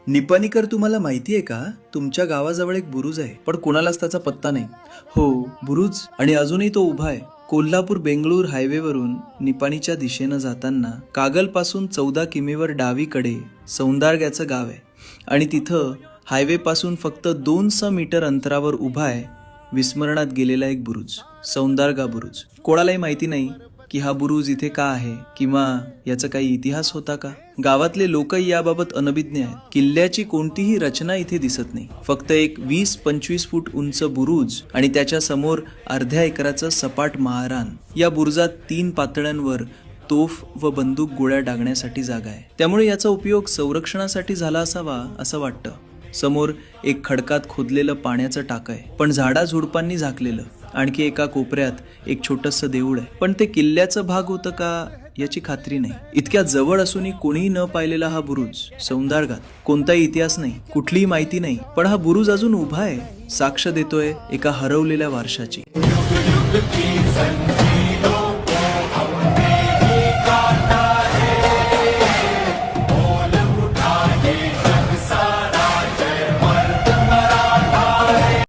निपाणीकर, तुम्हाला माहिती आहे का, तुमच्या गावाजवळ एक बुरुज आहे, पण कोणालाच त्याचा पत्ता नाही. हो, बुरुज. आणि अजूनही तो उभा आहे. कोल्हापूर बेंगळूर हायवेवरून निपाणीच्या दिशेनं जाताना कागलपासून 14 किमीवर डावीकडे सौंदार्ग्याचं गाव आहे. आणि तिथं हायवेपासून फक्त 200 मीटर अंतरावर उभा आहे विस्मरणात गेलेला एक बुरुज, सौंदार्गा बुरुज. कोणालाही माहिती नाही की हा बुरुज इथे का आहे किंवा याचा काही इतिहास होता का. गावातले लोकही याबाबत अनभिज्ञ आहेत. किल्ल्याची कोणतीही रचना इथे दिसत नाही. फक्त एक 20-25 फूट उंच बुरुज आणि त्याच्या समोर अर्ध्या एकराचं सपाट महारान. या बुरुजात 3 पातळ्यांवर तोफ व बंदूक गोळ्या डागण्यासाठी जागा आहे. त्यामुळे याचा उपयोग संरक्षणासाठी झाला असावा असं वाटतं. समोर एक खडकात खोदलेलं पाण्याचं टाकं आहे, पण झाडाझुडपांनी झाकलेलं. आणखी एका कोपऱ्यात एक छोटंसं देऊळ आहे, पण ते किल्ल्याचं भाग होतं का याची खात्री नाही. इतक्या जवळ असूनही कोणीही न पाहिलेला हा बुरुज सौंदार्गात. कोणताही इतिहास नाही, कुठलीही माहिती नाही, पण हा बुरुज अजून उभा आहे, साक्ष देतोय एका हरवलेल्या वारशाची.